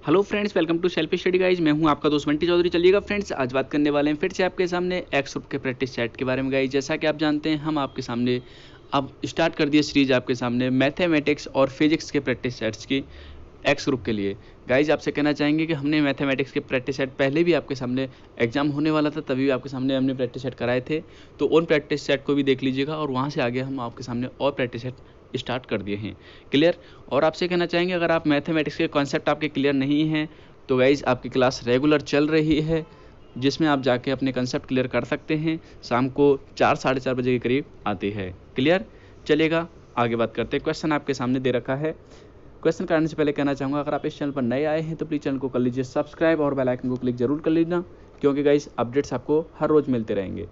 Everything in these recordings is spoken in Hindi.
Hello friends, welcome to self study guys. मैं हूं आपका दोस्त बंटी चौधरी। चलिएगा फ्रेंड्स, आज बात करने वाले हैं फिर से आपके सामने एक्स ग्रुप के प्रैक्टिस सेट के बारे में। गाइज जैसा कि आप जानते हैं, हम आपके सामने अब स्टार्ट कर दिए सीरीज आपके सामने मैथमेटिक्स और फिजिक्स के प्रैक्टिस सेट्स की एक्स ग्रुप के लिए। गाइज आपसे कहना चाहेंगे कि हमने मैथमेटिक्स के प्रैक्टिस सेट पहले भी आपके सामने एग्जाम होने वाला था, तभी आपके सामने हमने प्रैक्टिस सेट कराए थे, तो उन प्रैक्टिस सेट को भी देख लीजिएगा। और वहाँ से आगे हम आपके सामने और प्रैक्टिस सेट स्टार्ट कर दिए हैं। क्लियर। और आपसे कहना चाहेंगे, अगर आप मैथमेटिक्स के कॉन्सेप्ट आपके क्लियर नहीं हैं तो गाइज आपकी क्लास रेगुलर चल रही है, जिसमें आप जाके अपने कंसेप्ट क्लियर कर सकते हैं। शाम को 4 साढ़े 4 बजे के करीब आती है। क्लियर। चलेगा, आगे बात करते हैं। क्वेश्चन आपके सामने दे रखा है। क्वेश्चन करने से पहले कहना चाहूँगा, अगर आप इस चैनल पर नए आए हैं तो प्लीज़ चैनल को कर लीजिए सब्सक्राइब और बेल आइकन को क्लिक जरूर कर लीजिए, क्योंकि गाइज अपडेट्स आपको हर रोज़ मिलते रहेंगे।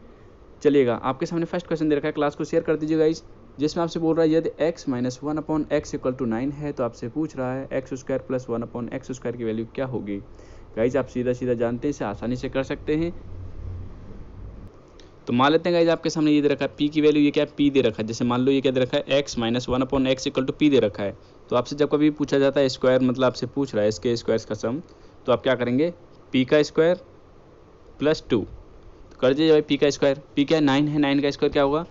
चलिएगा, आपके सामने फर्स्ट क्वेश्चन दे रखा है, क्लास को शेयर कर दीजिए गाइज, जिसमें आपसे बोल रहा है यदि x - 1/x = 9 है तो आपसे पूछ रहा है x² + 1/x² की वैल्यू क्या होगी। गाइज आप सीधा सीधा जानते हैं, इसे आसानी से कर सकते हैं। तो मान लेते हैं गाइज, आपके सामने ये दे रखा है p की वैल्यू, ये क्या है, p दे रखा है। जैसे मान लो ये क्या दे रखा है, x - 1/x = p दे रखा है। तो आपसे जब कभी पूछा जाता है स्क्वायर, मतलब आपसे पूछ रहा है इसके स्क्वायर्स का सम, तो आप क्या करेंगे, p का स्क्वायर + 2 कर दीजिए भाई। p का स्क्वायर, p क्या है, 9 है, 9 का स्क्वायर क्या होगा,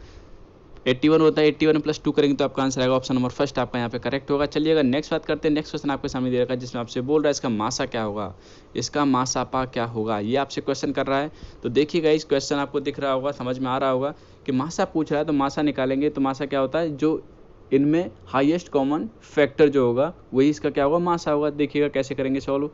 81 होता है। 81 + 2 करेंगे तो आपका आंसर आएगा ऑप्शन नंबर फर्स्ट, आपका यहाँ पे करेक्ट होगा। चलिएगा नेक्स्ट बात करते हैं। नेक्स्ट क्वेश्चन आपके सामने दे रखा है, जिसमें आपसे बोल रहा है इसका मासा क्या होगा, इसका मासापा क्या होगा, ये आपसे क्वेश्चन कर रहा है। तो देखिएगा, इस क्वेश्चन आपको दिख रहा होगा, समझ में आ रहा होगा कि मासा पूछ रहा है, तो मासा निकालेंगे। तो मासा क्या होता है, जो इनमें हाईएस्ट कॉमन फैक्टर जो होगा वही इसका क्या होगा, मासा होगा। देखिएगा कैसे करेंगे सॉल्व।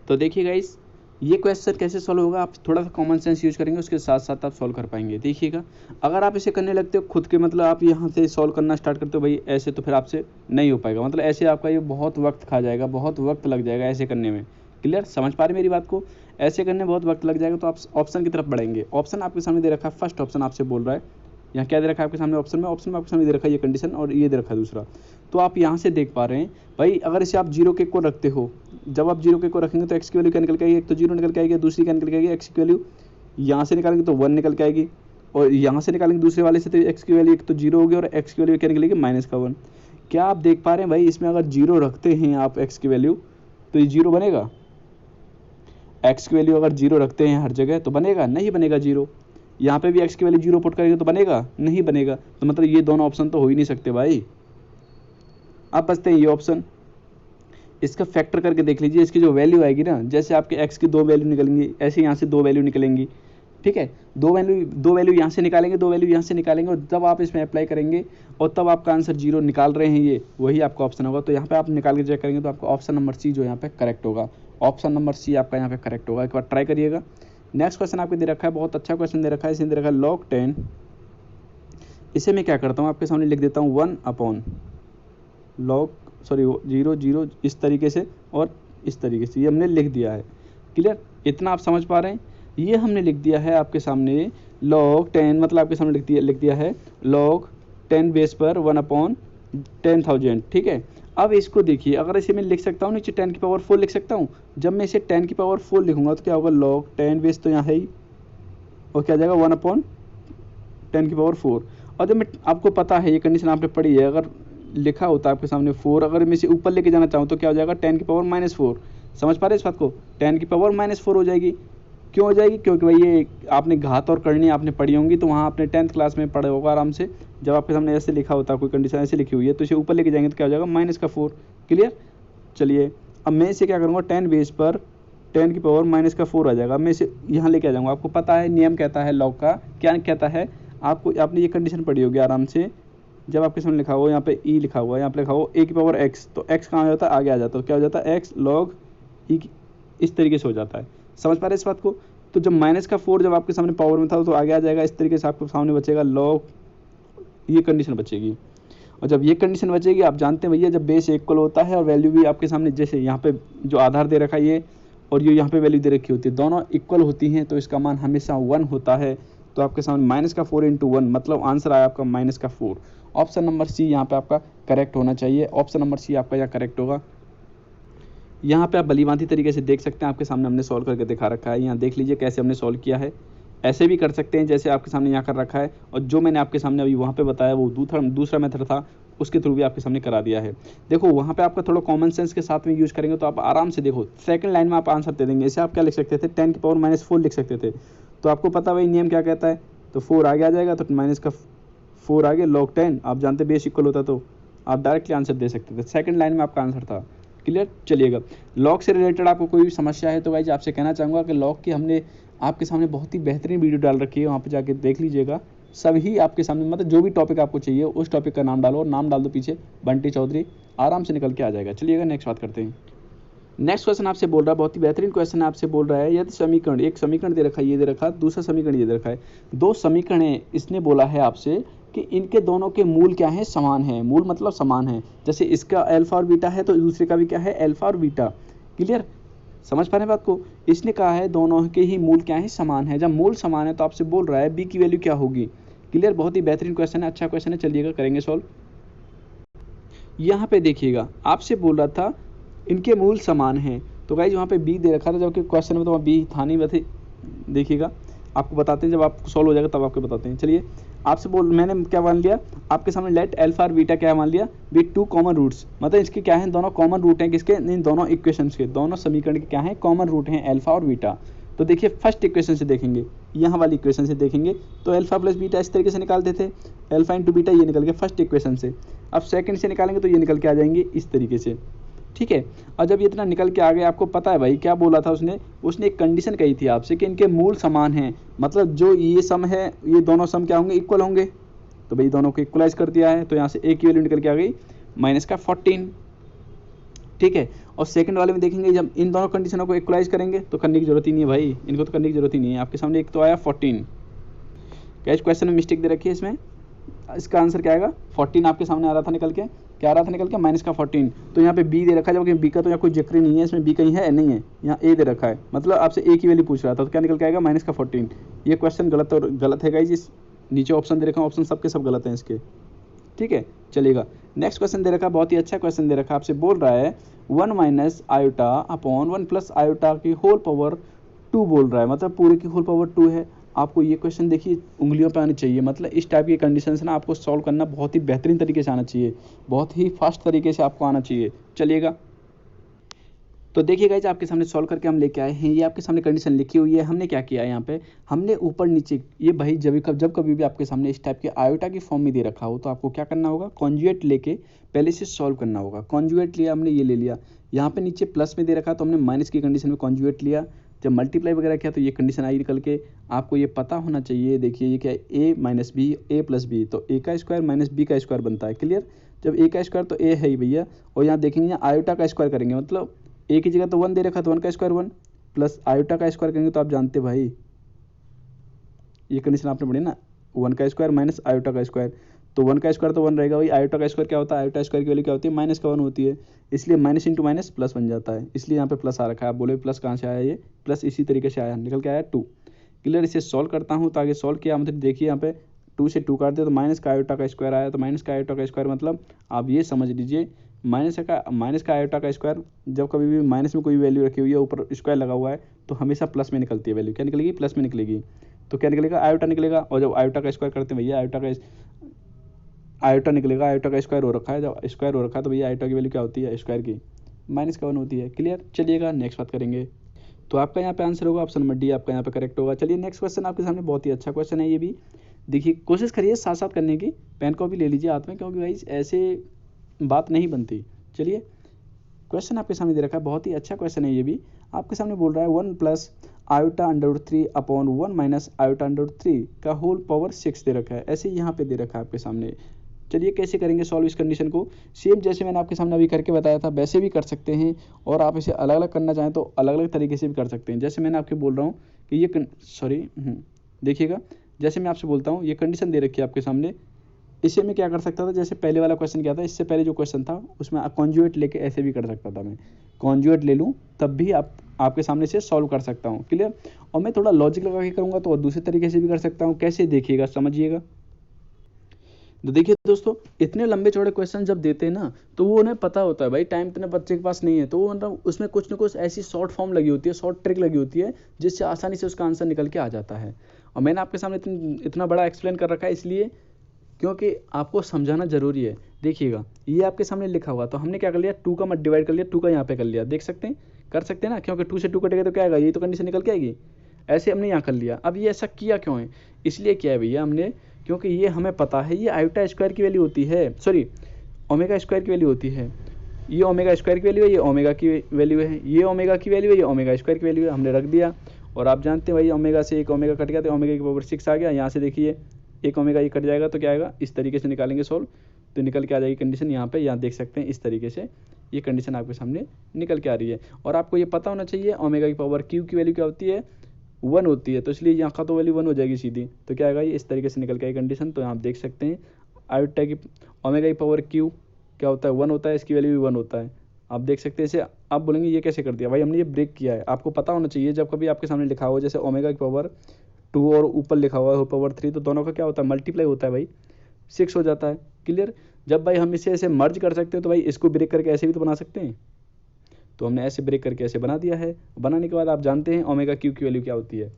तो देखिएगा इस ये क्वेश्चन कैसे सॉल्व होगा, आप थोड़ा सा कॉमन सेंस यूज करेंगे, उसके साथ साथ आप सॉल्व कर पाएंगे। देखिएगा, अगर आप इसे करने लगते हो खुद के, मतलब आप यहाँ से सॉल्व करना स्टार्ट करते हो भाई ऐसे, तो फिर आपसे नहीं हो पाएगा। मतलब ऐसे आपका ये बहुत वक्त खा जाएगा, बहुत वक्त लग जाएगा ऐसे करने में। क्लियर, समझ पा रहे मेरी बात को। ऐसे करने में बहुत वक्त लग जाएगा, तो आप ऑप्शन की तरफ बढ़ेंगे। ऑप्शन आपके सामने दे रखा है, फर्स्ट ऑप्शन आपसे बोल रहा है, यहाँ क्या दे रखा है आपके सामने ऑप्शन में आपके सामने दे रखा है ये कंडीशन, और ये दे रखा है दूसरा। तो आप यहाँ से देख पा रहे हैं भाई, अगर इसे आप 0 के को रखते हो, जब आप 0 के को रखेंगे तो x की वैल्यू क्या निकल के आएगी, एक तो 0 निकल के आएगी, दूसरी क्या निकल के आएगी, x की वैल्यू यहाँ से निकालेंगे तो 1 निकल के आएगी, और यहाँ से निकालेंगे दूसरे वाले से तो x की वैल्यू एक तो 0 होगी, और x की वैल्यू क्या निकलेगी, -1। क्या आप देख पा रहे हैं भाई, इसमें अगर 0 रखते हैं आप x की वैल्यू तो ये 0 बनेगा। x की वैल्यू अगर 0 रखते हैं हर जगह तो बनेगा, नहीं बनेगा 0। यहाँ पे भी x की वैल्यू 0 पुट करेंगे तो बनेगा, नहीं बनेगा। तो मतलब ये दोनों ऑप्शन तो हो ही नहीं सकते भाई। अब बचते हैं ये ऑप्शन। इसका फैक्टर करके देख लीजिए, इसकी जो वैल्यू आएगी ना, जैसे आपके x की 2 वैल्यू निकलेंगी, ऐसे यहाँ से 2 वैल्यू निकलेंगी। ठीक है, 2 वैल्यू यहाँ से निकालेंगे, 2 वैल्यू यहाँ से निकालेंगे, और जब आप इसमें अप्लाई करेंगे और तब आपका आंसर 0 निकाल रहे हैं, ये वही आपका ऑप्शन होगा। तो यहाँ पे आप निकाल के चेक करेंगे तो आपका ऑप्शन नंबर सी जो यहाँ पे करेक्ट होगा। ऑप्शन नंबर सी आपका यहाँ पे करेक्ट होगा। एक बार ट्राई करिएगा। नेक्स्ट क्वेश्चन आपको दे रखा है, बहुत अच्छा क्वेश्चन दे रखा है। इसमें दे रखा है log 10। इसे मैं क्या करता हूँ, आपके सामने लिख देता हूँ 0 इस तरीके से और इस तरीके से, ये हमने लिख दिया है। क्लियर, इतना आप समझ पा रहे हैं। ये हमने लिख दिया है आपके सामने log 10, मतलब आपके सामने लिख दिया है log 10 बेस पर 1/10,000। ठीक है, अब इसको देखिए, अगर इसे मैं लिख सकता हूँ नीचे 10 की पावर 4 लिख सकता हूँ। जब मैं इसे 10 की पावर 4 लिखूंगा तो क्या होगा, log 10 बेस तो यहाँ है ही, और क्या जाएगा 1/10 की पावर 4। और जब मैं, आपको पता है ये कंडीशन आपने पढ़ी है, अगर लिखा होता है आपके सामने 4, अगर मैं इसे ऊपर लेके जाना चाहूँ तो क्या हो जाएगा, 10 की पावर -4। समझ पा रहे हैं इस बात को, 10 की पावर -4 हो जाएगी। क्यों हो जाएगी, क्योंकि भाई ये आपने घात और करनी आपने पढ़ी होंगी, तो वहाँ आपने 10th क्लास में पढ़ा होगा आराम से। जब आपके सामने ऐसे लिखा होता है, कोई कंडीशन ऐसे लिखी हुई है, तो इसे ऊपर लेके जाएंगे तो क्या हो जाएगा, -4। क्लियर। चलिए, अब मैं इसे क्या करूँगा, 10 बेस पर 10 की पावर -4 आ जाएगा। मैं इसे यहाँ लेके आ जाऊँगा। आपको पता है नियम कहता है लॉग का, क्या कहता है आपको, आपने ये कंडीशन पढ़ी होगी आराम से। जब आपके सामने लिखा हो, यहाँ पे ई लिखा हुआ है, यहाँ पे लिखा हो a की पावर x, तो x कहाँ जाता है, आगे आ जाता है। तो क्या हो जाता है, x log e, इस तरीके से हो जाता है। समझ पा रहे हैं इस बात को। तो जब -4 जब आपके सामने पावर में था तो आगे आ जाएगा, इस तरीके से आपके सामने बचेगा log, ये कंडीशन बचेगी। और जब ये कंडीशन बचेगी, आप जानते हैं भैया, जब बेस इक्वल होता है और वैल्यू भी आपके सामने, जैसे यहाँ पे जो आधार दे रखा है ये, और ये यहाँ पे वैल्यू दे रखी होती है, दोनों इक्वल होती हैं, तो इसका मान हमेशा 1 होता है। तो आपके सामने -4 × 1, मतलब आंसर आया आपका -4। ऑप्शन नंबर सी यहाँ पे आपका करेक्ट होना चाहिए। ऑप्शन नंबर सी आपका यहाँ करेक्ट होगा। यहाँ पे आप भलीभांति तरीके से देख सकते हैं, आपके सामने हमने सॉल्व करके दिखा रखा है। यहाँ देख लीजिए कैसे हमने सॉल्व किया है। ऐसे भी कर सकते हैं जैसे आपके सामने यहाँ कर रखा है, और जो मैंने आपके सामने अभी वहाँ पे बताया वो दूसरा मेथड था, उसके थ्रू भी आपके सामने करा दिया है। देखो वहाँ पे आपका थोड़ा कॉमन सेंस के साथ में यूज करेंगे तो आप आराम से देखो सेकंड लाइन में आप आंसर दे देंगे। इसे आप क्या लिख सकते थे, 10⁻⁻4 लिख सकते थे। तो आपको पता भाई नियम क्या कहता है, तो 4 आगे आ जाएगा तो माइनस का 4 आगे log 10, आप जानते बेस इक्वल होता तो आप डायरेक्टली आंसर दे सकते थे। सेकंड लाइन में आपका आंसर था। क्लियर, चलिएगा। लॉग से रिलेटेड आपको कोई भी समस्या है तो भाई आपसे कहना चाहूँगा कि लॉग की हमने आपके सामने बहुत ही बेहतरीन वीडियो डाल रखी है, वहाँ पे जाके देख लीजिएगा। सभी आपके सामने मतलब जो भी टॉपिक आपको चाहिए उस टॉपिक का नाम डालो और नाम डाल दो पीछे बंटी चौधरी, आराम से निकल के आ जाएगा। चलिएगा नेक्स्ट बात करते हैं। नेक्स्ट क्वेश्चन आपसे बोल रहा है, बहुत ही बेहतरीन क्वेश्चन आपसे बोल रहा है, यदि समीकरण, एक समीकरण दे रखा है, ये दे रखा है, दूसरा समीकरण ये दे रखा है, दो समीकरण है, इसने बोला है आपसे कि इनके दोनों के मूल क्या है, समान है। मूल मतलब समान है, जैसे इसका अल्फा और बीटा है तो दूसरे का भी क्या है, अल्फा और बीटा। क्लियर, समझ पा रहे हैं बात को। इसने कहा है दोनों के ही मूल क्या है, समान है। जब मूल समान है तो आपसे बोल रहा है बी की वैल्यू क्या होगी। क्लियर, बहुत ही बेहतरीन क्वेश्चन है, अच्छा क्वेश्चन है। चलिएगा करेंगे सॉल्व। यहाँ पे देखिएगा आपसे बोल रहा था इनके मूल समान हैं, तो गाइज वहाँ पे बी दे रखा था, जबकि क्वेश्चन में तो वहाँ बी था नहीं। वैसे देखिएगा आपको बताते हैं, जब आप सॉल्व हो जाएगा तब आपको बताते हैं। चलिए आपसे मैंने क्या मान लिया आपके सामने, लेट अल्फा और बीटा क्या मान लिया, बी 2 कॉमन रूट्स, मतलब इसके क्या है, दोनों कॉमन रूट हैं किसके, इन दोनों इक्वेशंस के, दोनों समीकरण के क्या है, कॉमन रूट हैं अल्फा और बीटा। तो देखिए फर्स्ट इक्वेशन से देखेंगे, यहाँ वाली इक्वेशन से देखेंगे तो अल्फा प्लस बीटा इस तरीके से निकालते थे, अल्फा इंटू बीटा ये निकल गया फर्स्ट इक्वेशन से। अब सेकंड से निकालेंगे तो ये निकल के आ जाएंगे इस तरीके से, ठीक है। और जब ये इतना निकल के आ गया, आपको पता है भाई क्या बोला था उसने एक कंडीशन कही थी आपसे कि इनके मूल समान हैं, मतलब जो ये सम है ये दोनों सम क्या होंगे, इक्वल होंगे। तो भाई दोनों को इक्वलाइज कर दिया है, तो यहाँ से ए की वैल्यू निकल के आ गई माइनस का 14, ठीक है। और सेकंड वाले में देखेंगे जब इन दोनों कंडीशनों को इक्वलाइज करेंगे तो करने की जरूरत ही नहीं है भाई, इनको तो करने की जरूरत ही नहीं है। आपके सामने एक तो आया 14, क्या इस क्वेश्चन में मिस्टेक दे रखी है, इसमें इसका आंसर क्या आएगा 14 आपके सामने आ रहा था निकल के, क्या आ रहा था निकल के माइनस का 14। तो यहाँ पे बी दे रखा है, जबकि बी का तो यहाँ कोई जिक्र नहीं है, इसमें बी कहीं है नहीं है, यहाँ ए दे रखा है, मतलब आपसे ए की वैल्यू पूछ रहा था, तो क्या निकल के आएगा माइनस का 14। ये क्वेश्चन गलत है गाइस, इस नीचे ऑप्शन दे रखा है, ऑप्शन सबके सब गलत हैं इसके, ठीक है। चलेगा नेक्स्ट क्वेश्चन दे रखा है, बहुत ही अच्छा क्वेश्चन दे रखा है, आपसे बोल रहा है 1 minus iota upon 1 plus iota की होल पावर 2 बोल रहा है, मतलब पूरे की होल पावर 2 है। आपको ये क्वेश्चन देखिए उंगलियों पे आनी चाहिए, मतलब इस टाइप की कंडीशन से ना आपको सॉल्व करना बहुत ही बेहतरीन तरीके से आना चाहिए, बहुत ही फास्ट तरीके से आपको आना चाहिए। चलिएगा तो देखिए गाइस आपके सामने सॉल्व करके हम लेके आए हैं, ये आपके सामने कंडीशन लिखी हुई है। हमने क्या किया है यहाँ पे, हमने ऊपर नीचे ये भाई जब कभी भी आपके सामने इस टाइप के आयोटा की फॉर्म में दे रखा हो तो आपको क्या करना होगा, कॉन्जुगेट लेके पहले से सॉल्व करना होगा। कॉन्जुगेट लिया हमने, ये ले लिया, यहाँ पे नीचे प्लस में दे रखा तो हमने माइनस की कंडीशन में कॉन्जुगेट लिया, जब मल्टीप्लाई वगैरह किया तो ये कंडीशन आई निकल के। आपको ये पता होना चाहिए, देखिए ये क्या है, ए माइनस बी ए प्लस बी, तो ए का स्क्वायर माइनस बी का स्क्वायर बनता है। क्लियर, जब ए का स्क्वायर तो ए है ही भैया, और यहाँ देखेंगे यहाँ आयोटा का स्क्वायर करेंगे, मतलब ए की जगह तो 1 दे रखा तो 1 का स्क्वायर 1 प्लस आयोटा का स्क्वायर करेंगे तो आप जानते भाई ये कंडीशन आपने पढ़ी ना, 1 का स्क्वायर माइनस आयोटा का स्क्वायर, तो 1 का स्क्वायर तो 1 रहेगा, वही आयोटा का स्क्वायर क्या होता है, आयोटा स्क्वायर की वैल्यू क्या होती है, माइनस का 1 होती है, इसलिए माइनस इंटू माइनस प्लस बन जाता है, इसलिए यहाँ पे प्लस आ रखा है। आप बोले प्लस कहाँ से आया, ये प्लस इसी तरीके से आया, निकल के आया 2। क्लियर, इसे सॉल्व करता हूँ तो आगे सॉल्व किया, मतलब देखिए यहाँ पे 2 से 2 काट दिया तो माइनस का आयोटा का स्क्वायर आया, तो माइनस का आयोटा का स्क्वायर मतलब आप ये समझ लीजिए माइनस का आयोटा का स्क्वायर, जब कभी भी माइनस में कोई वैल्यू रखी हुई है ऊपर स्क्वायर लगा हुआ है तो हमेशा प्लस में निकलती है वैल्यू, क्या निकलेगी, प्लस में निकलेगी। तो क्या निकलेगा, आयोटा निकलेगा, और जब आयोटा का स्क्वायर करते हैं भैया आयोटा निकलेगा, आयोटा का स्क्वायर हो रखा है, जब स्क्वायर हो रखा है तो भैया आयोटा की वैल्यू क्या होती है, स्क्वायर की माइनस का 1 होती है। क्लियर, चलिएगा नेक्स्ट बात करेंगे। तो आपका यहाँ पे आंसर होगा ऑप्शन नंबर डी, आपका यहाँ पे करेक्ट होगा। चलिए नेक्स्ट क्वेश्चन आपके सामने बहुत ही अच्छा क्वेश्चन है, ये भी देखिए कोशिश करिए साथ साथ करने की, पेन कॉपी ले लीजिए हाथ में, क्योंकि भाई ऐसे बात नहीं बनती। चलिए क्वेश्चन आपके सामने दे रखा है, बहुत ही अच्छा क्वेश्चन है, ये भी आपके सामने बोल रहा है 1 plus iota under 3 upon 1 minus iota under 3 का होल पावर 6 दे रखा है, ऐसे यहाँ पे दे रखा है आपके सामने। चलिए कैसे करेंगे सॉल्व इस कंडीशन को, सेम जैसे मैंने आपके सामने अभी करके बताया था वैसे भी कर सकते हैं, और आप इसे अलग अलग करना चाहें तो अलग अलग तरीके से भी कर सकते हैं। जैसे मैंने आपको बोल रहा हूँ कि ये देखिएगा, जैसे मैं आपसे बोलता हूँ ये कंडीशन दे रखी है आपके सामने, इसे मैं क्या कर सकता था, जैसे पहले वाला क्वेश्चन क्या था, इससे पहले जो क्वेश्चन था उसमें कॉन्जुगेट लेके ऐसे भी कर सकता था, मैं कॉन्जुगेट ले लूँ तब भी आपके सामने से सॉल्व कर सकता हूँ। क्लियर, और मैं थोड़ा लॉजिक लगा के करूँगा तो और दूसरे तरीके से भी कर सकता हूँ, कैसे देखिएगा समझिएगा। तो देखिए दोस्तों, इतने लंबे चौड़े क्वेश्चन जब देते हैं ना तो वो उन्हें पता होता है भाई टाइम इतने बच्चे के पास नहीं है, तो वो मतलब उसमें कुछ ना कुछ ऐसी शॉर्ट फॉर्म लगी होती है, शॉर्ट ट्रिक लगी होती है जिससे आसानी से उसका आंसर निकल के आ जाता है। और मैंने आपके सामने इतना बड़ा एक्सप्लेन कर रखा है, इसलिए क्योंकि आपको समझाना जरूरी है। देखिएगा ये आपके सामने लिखा हुआ, तो हमने क्या कर लिया, 2 का मत डिवाइड कर लिया, 2 का यहाँ पे कर लिया, देख सकते हैं, कर सकते हैं ना, क्योंकि 2 से 2 कटेगा तो क्या आएगा, ये तो कंडीशन निकल के आएगी। ऐसे हमने यहाँ कर लिया। अब ये ऐसा किया क्यों है, इसलिए किया है भैया हमने, क्योंकि ये हमें पता है ये आयोटा स्क्वायर की वैल्यू होती है, सॉरी ओमेगा स्क्वायर की वैल्यू होती है। ये ओमेगा स्क्वायर की वैल्यू है, ये ओमेगा की वैल्यू है, ये ओमेगा की वैल्यू है, ये ओमेगा स्क्वायर की वैल्यू है, हमने रख दिया। और आप जानते हैं भाई ओमेगा से एक ओमेगा कट गया तो ओमेगा की पावर 6 आ गया। यहाँ से देखिए एक ओमेगा ये कट जाएगा तो क्या आएगा, इस तरीके से निकालेंगे सोल्व तो निकल के आ जाएगी कंडीशन। यहाँ पे यहाँ देख सकते हैं इस तरीके से ये कंडीशन आपके सामने निकल के आ रही है। और आपको ये पता होना चाहिए ओमेगा की पावर क्यू की वैल्यू क्या होती है, 1 होती है, तो इसलिए यहाँ का तो वैल्यू 1 हो जाएगी सीधी, तो क्या आएगा ये इस तरीके से निकल के आएगी कंडीशन। तो यहाँ आप देख सकते हैं आयोटा की ओमेगा की पावर क्यू क्या होता है, 1 होता है, इसकी वैल्यू भी 1 होता है। आप देख सकते हैं इसे, आप बोलेंगे ये कैसे कर दिया भाई, हमने ये ब्रेक किया है। आपको पता होना चाहिए जब कभी आपके सामने लिखा हो जैसे ओमेगा की पावर 2 और ऊपर लिखा हुआ है पावर 3, तो दोनों का क्या होता है, मल्टीप्लाई होता है भाई, 6 हो जाता है। क्लियर। जब भाई हम इसे ऐसे मर्ज कर सकते हैं तो भाई इसको ब्रेक करके ऐसे भी तो बना सकते हैं, तो हमने ऐसे ब्रेक करके ऐसे बना दिया है। बनाने के बाद आप जानते हैं ओमेगा क्यू की वैल्यू क्या होती है,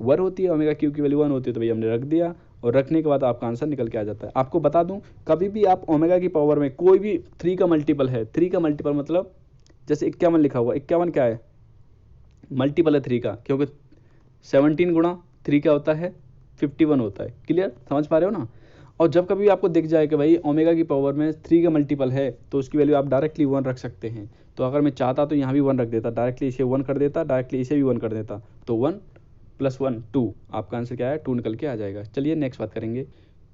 1 होती है, ओमेगा क्यू की वैल्यू 1 होती है, तो भाई हमने रख दिया। और रखने के बाद आपका आंसर निकल के आ जाता है। आपको बता दूं कभी भी आप ओमेगा की पावर में कोई भी 3 का मल्टीपल है, 3 का मल्टीपल मतलब जैसे 51 लिखा हुआ, 51 क्या है, मल्टीपल है 3 का, क्योंकि 17 गुणा 3 क्या होता है, 51 होता है। क्लियर, समझ पा रहे हो ना। और जब कभी आपको दिख जाए कि भाई ओमेगा की पावर में 3 का मल्टीपल है तो उसकी वैल्यू आप डायरेक्टली 1 रख सकते हैं। तो अगर मैं चाहता तो यहाँ भी 1 रख देता, डायरेक्टली इसे 1 कर देता, डायरेक्टली इसे भी 1 कर देता, तो 1 + 1 2, आपका आंसर क्या है, 2 निकल के आ जाएगा। चलिए नेक्स्ट बात करेंगे।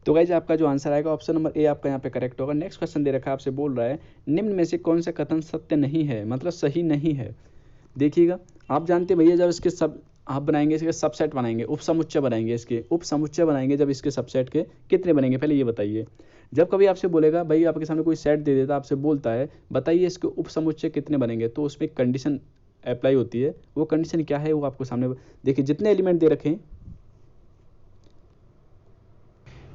तो गाइज आपका जो आंसर आएगा ऑप्शन नंबर ए आपका यहाँ पे करेक्ट होगा। नेक्स्ट क्वेश्चन दे रखा है, आपसे बोल रहा है निम्न में से कौन सा कथन सत्य नहीं है, मतलब सही नहीं है। देखिएगा आप जानते हैं भैया जब इसके सब आप बनाएंगे, इसके सबसेट बनाएंगे, उपसमुच्चय बनाएंगे, इसके उपसमुच्चय बनाएंगे, जब इसके सबसेट के कितने बनेंगे पहले ये बताइए। जब कभी आपसे बोलेगा भाई, आपके सामने कोई सेट दे देता, आपसे बोलता है बताइए इसके उपसमुच्चय कितने बनेंगे, तो उसमें कंडीशन अप्लाई होती है। वो कंडीशन क्या है वो आपको सामने देखिए, जितने एलिमेंट दे रखे हैं,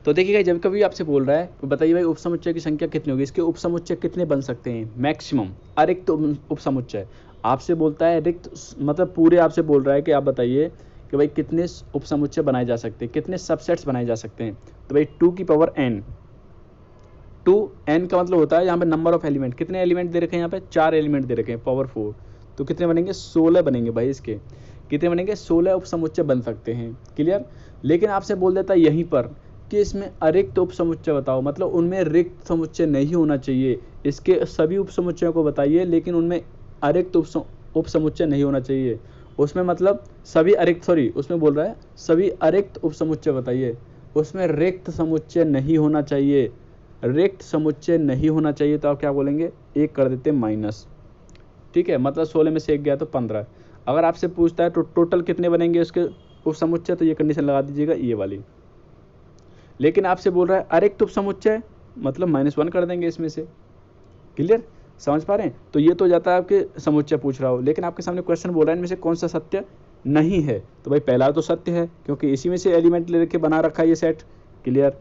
तो देखिएगा जब कभी आपसे बोल रहा है तो बताइए भाई उपसमुच्चय की संख्या कितनी होगी, इसके उपसमुच्चय कितने बन सकते हैं मैक्सिमम, अरिक्त उपसमुच्चय। आपसे बोलता है रिक्त, मतलब पूरे आपसे बोल रहा है कि आप बताइए कि भाई कितने उपसमुच्चय बनाए जा सकते हैं, कितने सबसेट्स बनाए जा सकते हैं। तो भाई 2 की पावर n, 2n का मतलब होता है यहाँ पे नंबर ऑफ एलिमेंट, कितने एलिमेंट दे रखे हैं, यहाँ पे 4 एलिमेंट दे रखे हैं, पावर 4, तो कितने बनेंगे, 16 बनेंगे भाई। इसके कितने बनेंगे, 16 उपसमुच्चय बन सकते हैं। क्लियर। लेकिन आपसे बोल देता है यहीं पर कि इसमें अरिक्त उपसमुच्चय बताओ, मतलब उनमें रिक्त समुच्चय नहीं होना चाहिए, इसके सभी उपसमुच्चयों को बताइए लेकिन उनमें अरिक्त उपसमुच्चय नहीं होना चाहिए। उसमें मतलब सभी अरिक्त, सॉरी उसमें बोल रहा है सभी अरिक्त उपसमुच्चय बताइए, उसमें रिक्त समुच्चय नहीं होना चाहिए, रिक्त समुच्चय नहीं होना चाहिए। तो आप क्या बोलेंगे, 1 कर देते माइनस, ठीक है, मतलब 16 में से 1 गया तो 15। अगर आपसे पूछता है तो टोटल कितने बनेंगे उसके उपसमुच्चय, तो ये कंडीशन लगा दीजिएगा ये वाली। लेकिन आपसे बोल रहा है अरिक्त उपसमुच्चय, मतलब -1 कर देंगे इसमें से। क्लियर, समझ पा रहे हैं। तो ये तो जाता है आपके समुच्चय पूछ रहा हो, लेकिन आपके सामने क्वेश्चन बोल रहा है इनमें से कौन सा सत्य नहीं है, तो भाई पहला तो सत्य है क्योंकि इसी में से एलिमेंट ले के बना रखा है ये सेट। क्लियर।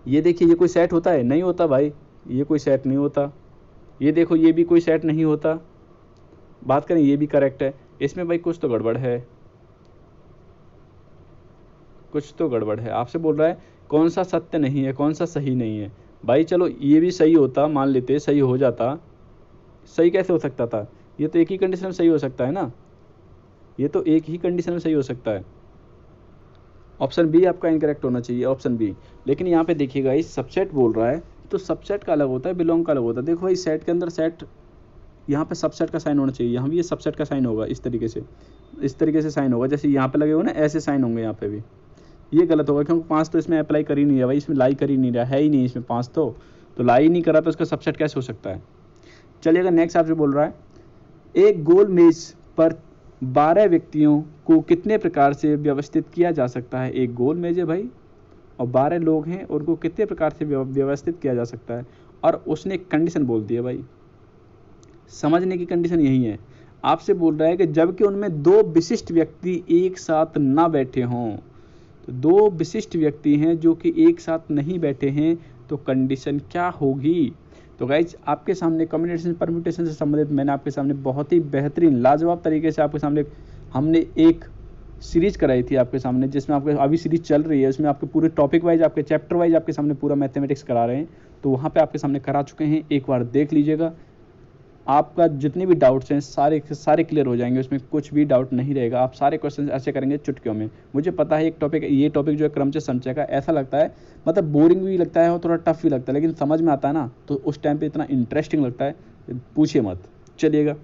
ये देखिए ये कोई सेट होता है, नहीं होता भाई, ये कोई सेट नहीं होता। ये देखो ये भी कोई सेट नहीं होता। बात करें ये भी करेक्ट है, इसमें भाई कुछ तो गड़बड़ है, कुछ तो गड़बड़ है। आपसे बोल रहा है कौन सा सत्य नहीं है, कौन सा सही नहीं है। भाई चलो ये भी सही होता, मान लेते सही हो जाता। सही कैसे हो सकता था, ये तो एक ही कंडीशन में सही हो सकता है ना, ये तो एक ही कंडीशन में सही हो सकता है। ऑप्शन बी आपका इनकरेक्ट होना चाहिए, ऑप्शन बी। लेकिन यहाँ पे देखिएगा इस सबसेट बोल रहा है तो सबसेट का अलग होता है, बिलोंग का अलग होता है। देखो भाई सेट के अंदर सेट, यहाँ पे सबसेट का साइन होना चाहिए, यहाँ भी ये सबसेट का साइन होगा, इस तरीके से साइन होगा, जैसे यहाँ पे लगे हुए ना ऐसे साइन होंगे यहाँ पे भी। ये गलत होगा क्योंकि 5 तो इसमें अप्लाई कर ही नहीं रहा भाई, इसमें लाई कर ही नहीं रहा है ही नहीं इसमें 5 तो लाई नहीं करा तो इसका सबसेट कैसे हो सकता है। चलिएगा नेक्स्ट आपसे बोल रहा है एक गोल मेज पर 12 व्यक्तियों को कितने प्रकार से व्यवस्थित किया जा सकता है। एक गोल मेज है भाई और 12 लोग हैं, उनको कितने प्रकार से व्यवस्थित किया जा सकता है। और उसने एक कंडीशन बोल दी है भाई, समझने की कंडीशन यही है। आपसे बोल रहा है कि जबकि उनमें 2 विशिष्ट व्यक्ति एक साथ ना बैठे हों, तो 2 विशिष्ट व्यक्ति हैं जो कि एक साथ नहीं बैठे हैं, तो कंडीशन क्या होगी। तो गाइज आपके सामने कॉम्बिनेशन परम्यूटेशन से संबंधित मैंने आपके सामने बहुत ही बेहतरीन लाजवाब तरीके से आपके सामने हमने एक सीरीज कराई थी आपके सामने, जिसमें आपके अभी सीरीज चल रही है, उसमें आपके पूरे टॉपिक वाइज, आपके चैप्टर वाइज आपके सामने पूरा मैथमेटिक्स करा रहे हैं, तो वहाँ पे आपके सामने करा चुके हैं, एक बार देख लीजिएगा। आपका जितने भी डाउट्स हैं सारे सारे क्लियर हो जाएंगे, उसमें कुछ भी डाउट नहीं रहेगा। आप सारे क्वेश्चन ऐसे करेंगे चुटकियों में। मुझे पता है ये टॉपिक जो है क्रमचय संचय का, ऐसा लगता है मतलब बोरिंग भी लगता है और थोड़ा टफ भी लगता है, लेकिन समझ में आता है ना, तो उस टाइम पे इतना इंटरेस्टिंग लगता है, पूछिए मत। चलिएगा,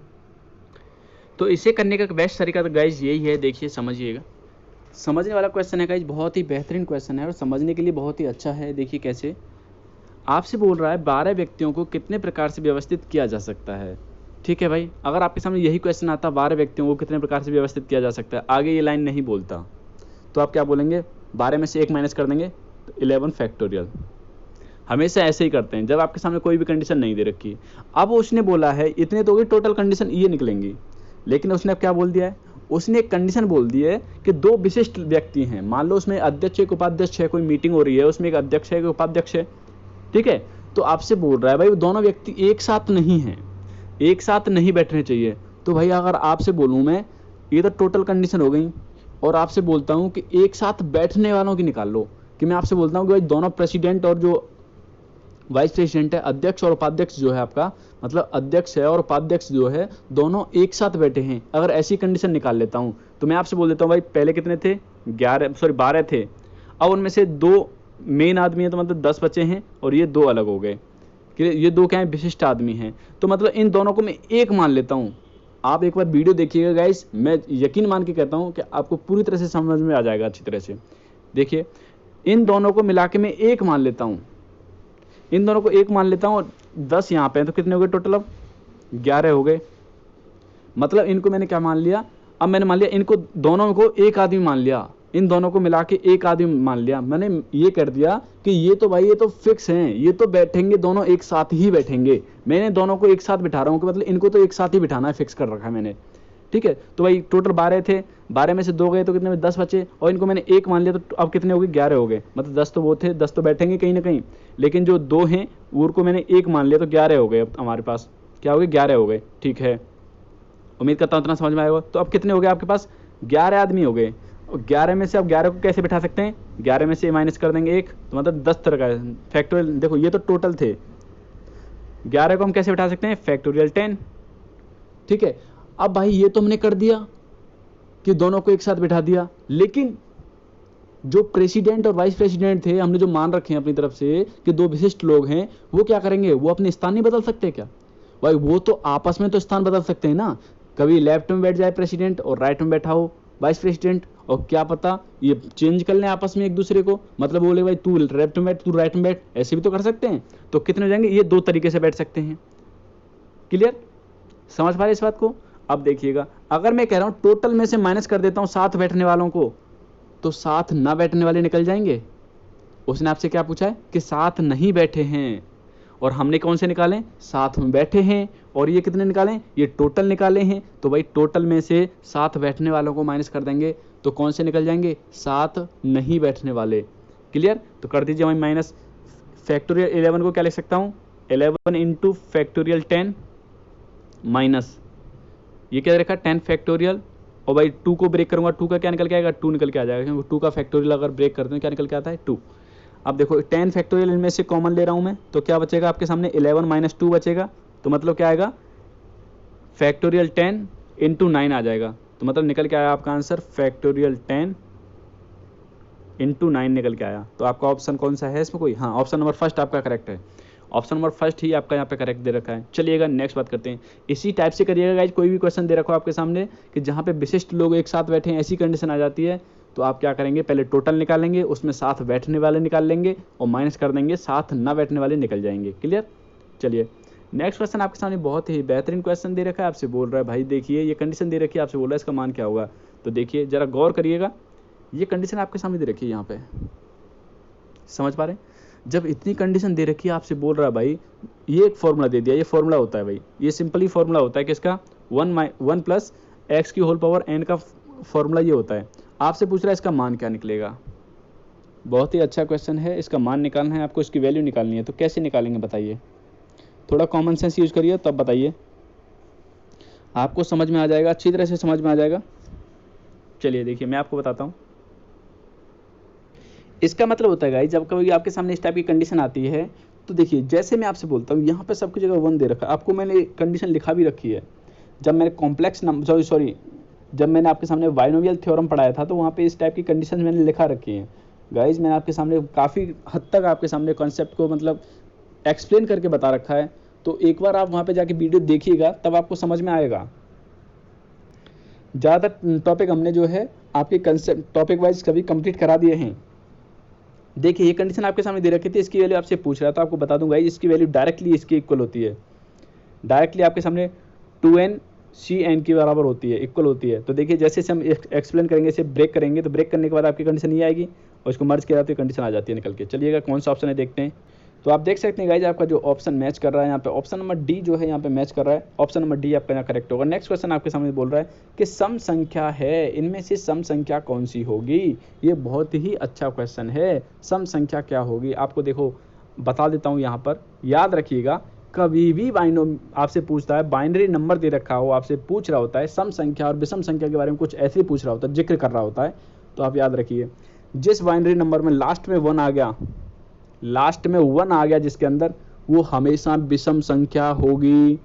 तो इसे करने का बेस्ट तरीका तो गाइज यही है, देखिए समझिएगा। समझने वाला क्वेश्चन है गाइज, बहुत ही बेहतरीन क्वेश्चन है और समझने के लिए बहुत ही अच्छा है। देखिए कैसे आपसे बोल रहा है 12 व्यक्तियों को कितने प्रकार से व्यवस्थित किया जा सकता है। ठीक है भाई, अगर आपके सामने यही क्वेश्चन आता 12 व्यक्तियों को कितने प्रकार से व्यवस्थित किया जा सकता है, आगे ये लाइन नहीं बोलता, तो आप क्या बोलेंगे, 12 में से 1 माइनस कर देंगे तो 11 फैक्टोरियल। हमेशा ऐसे ही करते हैं जब आपके सामने कोई भी कंडीशन नहीं दे रखी। अब उसने बोला है इतने तो होगी, टोटल कंडीशन ये निकलेंगी, लेकिन उसने अब क्या बोल दिया है, उसने एक कंडीशन बोल दी है कि 2 विशिष्ट व्यक्ति हैं। मान लो उसमें अध्यक्ष एक उपाध्यक्ष है, कोई मीटिंग हो रही है, उसमें एक अध्यक्ष है एक उपाध्यक्ष है, ठीक है। तो आपसे बोल रहा है भाई वो दोनों व्यक्ति एक साथ नहीं हैं, एक साथ नहीं बैठने चाहिए। तो भाई अगर आपसे बोलूँ मैं, ये तो टोटल कंडीशन हो गई, और आपसे बोलता हूँ कि एक साथ बैठने वालों की निकाल लो, कि मैं आपसे बोलता हूँ कि भाई दोनों प्रेसिडेंट और जो वाइस प्रेसिडेंट है, अध्यक्ष और उपाध्यक्ष जो है आपका, मतलब अध्यक्ष है और उपाध्यक्ष जो है दोनों एक साथ बैठे हैं, अगर ऐसी कंडीशन निकाल लेता हूँ, तो मैं आपसे बोल देता हूँ भाई पहले कितने थे, 12 थे। अब उनमें से 2 मेन आदमी है, तो मतलब 10 बचे हैं, और ये 2 अलग हो गए, कि ये 2 क्या है, विशिष्ट आदमी हैं। तो मतलब इन दोनों को मैं एक मान लेता हूँ। आप एक बार वीडियो देखिएगा गाइस, मैं यकीन मान के कहता हूँ कि आपको पूरी तरह से समझ में आ जाएगा अच्छी तरह से। देखिए इन दोनों को मिला के मैं एक मान लेता हूँ, इन दोनों को एक मान लेता हूँ, और 10 यहाँ पे हैं, तो कितने हो गए टोटल, अब 11 हो गए। मतलब इनको मैंने क्या मान लिया, अब मैंने मान लिया इनको दोनों को एक आदमी मान लिया, इन दोनों को मिला के एक आदमी मान लिया। मैंने ये कर दिया कि ये तो भाई ये तो फिक्स हैं, ये तो बैठेंगे, दोनों एक साथ ही बैठेंगे। मैंने दोनों को एक साथ बिठा रहा हूँ कि मतलब इनको तो एक साथ ही बिठाना है, फिक्स कर रखा है मैंने, ठीक है। तो भाई टोटल 12 थे, 12 में से 2 गए तो कितने में 10 बचे, और इनको मैंने एक मान लिया, तो अब कितने हो गए, 11 हो गए। मतलब 10 तो वो थे, 10 तो बैठेंगे कहीं ना कहीं, लेकिन जो 2 हैं उनको मैंने एक मान लिया, तो 11 हो गए। अब हमारे पास क्या हो गए, 11 हो गए, ठीक है। उम्मीद करता हूँ इतना समझ में आएगा। तो अब कितने हो गए आपके पास, 11 आदमी हो गए। और 11 में से अब 11 को कैसे बिठा सकते हैं, 11 में से माइनस कर देंगे 1, तो मतलब 10 तरह का फैक्टोरियल। देखो ये तो टोटल थे, 11 को हम कैसे बिठा सकते हैं, फैक्टोरियल 10, ठीक है। अब भाई ये तो हमने कर दिया कि दोनों को एक साथ बिठा दिया, लेकिन जो प्रेसिडेंट और वाइस प्रेसिडेंट थे, हमने जो मान रखे हैं अपनी तरफ से कि 2 विशिष्ट लोग हैं, वो क्या करेंगे, वो अपने स्थान नहीं बदल सकते क्या भाई, वो तो आपस में तो स्थान बदल सकते हैं ना। कभी लेफ्ट में बैठ जाए प्रेसिडेंट और राइट में बैठा हो वाइस प्रेसिडेंट, और क्या पता ये चेंज कर लें आपस में एक दूसरे को, मतलब बोले भाई तू लेफ्ट में बैठ, तू राइट में बैठ, ऐसे भी तो कर सकते हैं। तो कितने हो जाएंगे, ये 2 तरीके से बैठ सकते हैं। क्लियर, समझ पा रहे इस बात को। अब देखिएगा, अगर मैं कह रहा हूं टोटल में से माइनस कर देता हूं साथ बैठने वालों को, तो साथ ना बैठने वाले निकल जाएंगे। उसने आपसे क्या पूछा है कि साथ नहीं बैठे हैं, और हमने कौन से निकाले, साथ में बैठे हैं, और ये कितने निकाले, ये टोटल निकाले हैं। तो भाई टोटल में से साथ बैठने वालों को माइनस कर देंगे, तो कौन से निकल जाएंगे, साथ नहीं बैठने वाले। क्लियर, तो कर दीजिए भाई माइनस। फैक्टोरियल 11 को क्या लिख सकता हूँ, 11 इंटू फैक्टोरियल 10 माइनस ये क्या रखा 10 फैक्टोरियल, और भाई 2 को ब्रेक करूंगा, 2 का क्या निकल के आएगा, 2 निकल के आ जाएगा, क्योंकि 2 का फैक्टोरियल अगर ब्रेक करते हैं क्या निकल के आता है, 2। अब देखो 10 फैक्टोरियल इनमें से कॉमन ले रहा हूं मैं, तो क्या बचेगा आपके सामने, 11 माइनस 2 बचेगा। तो मतलब क्या आएगा, फैक्टोरियल 10 इंटू 9 आ जाएगा। तो मतलब निकल के आया आपका आंसर फैक्टोरियल 10 इंटू 9 निकल के आया। तो आपका ऑप्शन कौन सा है इसमें कोई, हाँ ऑप्शन नंबर फर्स्ट आपका करेक्ट है, ऑप्शन नंबर फर्स्ट ही आपका यहाँ पे करेक्ट दे रखा है। चलिएगा नेक्स्ट बात करते हैं। इसी टाइप से करिएगा गाइज, कोई भी क्वेश्चन दे रखो आपके सामने कि जहाँ पे विशिष्ट लोग एक साथ बैठे हैं, ऐसी कंडीशन आ जाती है, तो आप क्या करेंगे, पहले टोटल निकालेंगे, उसमें साथ बैठने वाले निकाल लेंगे और माइनस कर देंगे, साथ ना बैठने वाले निकल जाएंगे। क्लियर, चलिए नेक्स्ट क्वेश्चन आपके सामने बहुत ही बेहतरीन क्वेश्चन दे रखा है। आपसे बोल रहा है भाई देखिए ये कंडीशन दे रखी है, आपसे बोल रहा है इसका मान क्या होगा। तो देखिए जरा गौर करिएगा, ये कंडीशन आपके सामने दे रखी है, यहाँ पे समझ पा रहे हैं। जब इतनी कंडीशन दे रखी है, आपसे बोल रहा है भाई ये एक फॉर्मूला दे दिया, ये फॉर्मूला होता है भाई, ये सिंपली फॉर्मूला होता है किसका, 1 प्लस एक्स की होल पावर n का फॉर्मूला ये होता है। आपसे पूछ रहा है इसका मान क्या निकलेगा। बहुत ही अच्छा क्वेश्चन है, इसका मान निकालना है आपको, इसकी वैल्यू निकालनी है। तो कैसे निकालेंगे बताइए, थोड़ा कॉमन सेंस यूज करिए तब बताइए, आपको समझ में आ जाएगा, अच्छी तरह से समझ में आ जाएगा। चलिए देखिए मैं आपको बताता हूँ। इसका मतलब होता है गाइस, जब कभी आपके सामने इस टाइप की कंडीशन आती है तो देखिए जैसे मैं आपसे बोलता हूँ यहाँ पे सबकी जगह 1 दे रखा है, आपको मैंने कंडीशन लिखा भी रखी है। जब मैंने कॉम्प्लेक्स नंबर सॉरी जब मैंने आपके सामने बाइनोमियल थ्योरम पढ़ाया था तो वहाँ पे इस टाइप की कंडीशन मैंने लिखा रखी है। गाइस मैंने आपके सामने काफ़ी हद तक आपके सामने कॉन्सेप्ट को मतलब एक्सप्लेन करके बता रखा है, तो एक बार आप वहाँ पे जाके वीडियो देखिएगा तब आपको समझ में आएगा। ज़्यादातर टॉपिक हमने जो है आपके कंसेप्ट टॉपिक वाइज कभी कंप्लीट करा दिए हैं। देखिए ये कंडीशन आपके सामने दे रखी थी, इसकी वैल्यू आपसे पूछ रहा था, आपको बता दूंगा इसकी वैल्यू डायरेक्टली इसके इक्वल होती है। डायरेक्टली आपके सामने 2n cn के बराबर होती है, इक्वल होती है। तो देखिए जैसे हम एक्सप्लेन करेंगे, इसे ब्रेक करेंगे, तो ब्रेक करने के बाद आपकी कंडीशन ये आएगी और इसको मर्ज किया तो कंडीशन आ जाती है निकल के। चलिएगा कौन सा ऑप्शन है देखते हैं। तो आप देख सकते हैं गाइज आपका जो ऑप्शन मैच कर रहा है यहाँ पे ऑप्शन नंबर डी जो है यहाँ पे मैच कर रहा है। ऑप्शन नंबर डी आपका यहाँ करेक्ट होगा। नेक्स्ट क्वेश्चन आपके सामने बोल रहा है कि सम संख्या है, इनमें से सम संख्या कौन सी होगी। ये बहुत ही अच्छा क्वेश्चन है। सम संख्या क्या होगी आपको देखो बता देता हूँ यहाँ पर, याद रखिएगा कभी भी आपसे पूछता है, बाइनरी नंबर दे रखा हो, आपसे पूछ रहा होता है सम संख्या और विषम संख्या के बारे में कुछ ऐसे ही पूछ रहा होता है, जिक्र कर रहा होता है, तो आप याद रखिए जिस बाइनरी नंबर में लास्ट में 1 आ गया जिसके अंदर, वो हमेशा विषम संख्या होगी।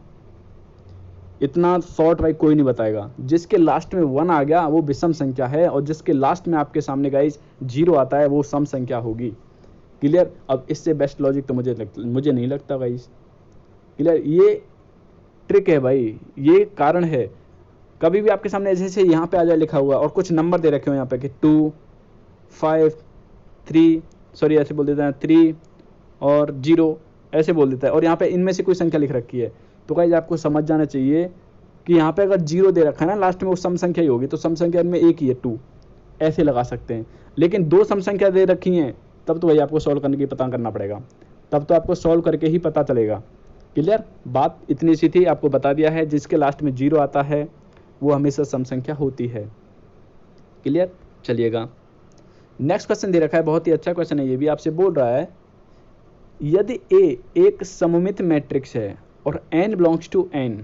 इतना शॉर्ट वाइज कोई नहीं बताएगा। जिसके लास्ट में 1 आ गया वो विषम संख्या है और जिसके लास्ट में आपके सामने गाइस 0 आता है वो सम संख्या होगी। क्लियर। अब इससे बेस्ट लॉजिक तो मुझे नहीं लगता गाइस। क्लियर। ये ट्रिक है भाई, ये कारण है। कभी भी आपके सामने जैसे यहाँ पे आ जाए लिखा हुआ और कुछ नंबर दे रखे हो यहाँ पे कि 2 5 3 सॉरी ऐसे बोल देता है 3 और 0 ऐसे बोल देता है और यहाँ पे इनमें से कोई संख्या लिख रखी है, तो गाइस आपको समझ जाना चाहिए कि यहाँ पे अगर 0 दे रखा है ना लास्ट में, वो सम संख्या ही होगी। तो सम संख्या इनमें एक ही है 2, ऐसे लगा सकते हैं। लेकिन 2 सम संख्या दे रखी हैं तब तो भाई आपको सॉल्व करने की पता करना पड़ेगा, तब तो आपको सॉल्व करके ही पता चलेगा। क्लियर। बात इतनी सी थी, आपको बता दिया है। जिसके लास्ट में 0 आता है वो हमेशा सम संख्या होती है। क्लियर। चलिएगा नेक्स्ट क्वेश्चन दे रखा है, बहुत ही अच्छा क्वेश्चन है ये भी। आपसे बोल रहा है यदि A एक सममित मैट्रिक्स है और n बिलोंग्स टू n,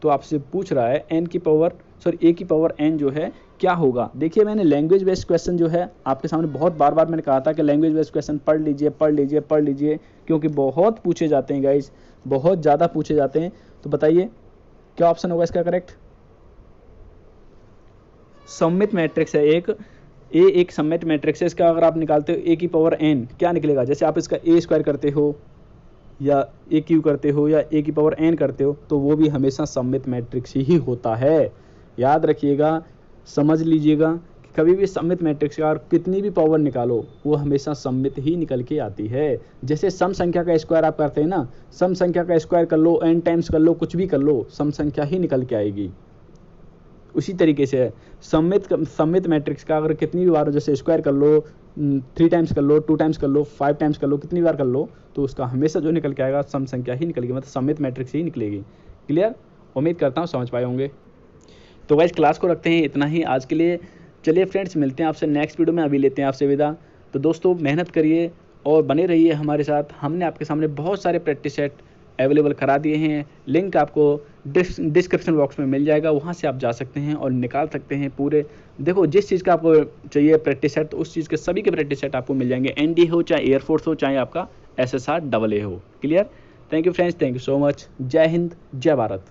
तो आपसे पूछ रहा है A की पावर n जो है क्या होगा। देखिए मैंने लैंग्वेज बेस्ड क्वेश्चन जो है आपके सामने बहुत बार मैंने कहा था कि लैंग्वेज बेस्ड क्वेश्चन पढ़ लीजिए क्योंकि बहुत पूछे जाते हैं गाइस, बहुत ज़्यादा पूछे जाते हैं। तो बताइए क्या ऑप्शन होगा इसका करेक्ट। सममित मैट्रिक्स है एक सममित मैट्रिक्स है, इसका अगर आप निकालते हो A की पावर n क्या निकलेगा। जैसे आप इसका a स्क्वायर करते हो या a क्यू करते हो या a की पावर n करते हो तो वो भी हमेशा सममित मैट्रिक्स ही होता है। याद रखिएगा, समझ लीजिएगा कि कभी भी सममित मैट्रिक्स का कितनी भी पावर निकालो वो हमेशा सममित ही निकल के आती है। जैसे सम संख्या का स्क्वायर आप करते हैं ना, सम संख्या का स्क्वायर कर लो, n टाइम्स कर लो, कुछ भी कर लो, सम संख्या ही निकल के आएगी। उसी तरीके से है सममित मैट्रिक्स का अगर कितनी भी बार जैसे स्क्वायर कर लो, 3 टाइम्स कर लो, 2 टाइम्स कर लो, 5 टाइम्स कर लो, कितनी बार कर लो तो उसका हमेशा जो निकल के आएगा सम संख्या ही निकलेगी, मतलब सममित मैट्रिक्स ही निकलेगी। क्लियर। उम्मीद करता हूँ समझ पाए होंगे। तो गाइस क्लास को रखते हैं इतना ही आज के लिए। चलिए फ्रेंड्स मिलते हैं आपसे नेक्स्ट वीडियो में, अभी लेते हैं आपसे विदा। तो दोस्तों मेहनत करिए और बने रहिए हमारे साथ। हमने आपके सामने बहुत सारे प्रैक्टिस सेट अवेलेबल करा दिए हैं, लिंक आपको डिस्क्रिप्शन बॉक्स में मिल जाएगा, वहाँ से आप जा सकते हैं और निकाल सकते हैं पूरे। देखो जिस चीज़ का आपको चाहिए प्रैक्टिस सेट, तो उस चीज़ के सभी के प्रैक्टिस सेट आपको मिल जाएंगे, ND हो चाहे एयरफोर्स हो चाहे आपका SSR AA हो। Clear. Thank you friends, thank you so much. जय हिंद, जय भारत।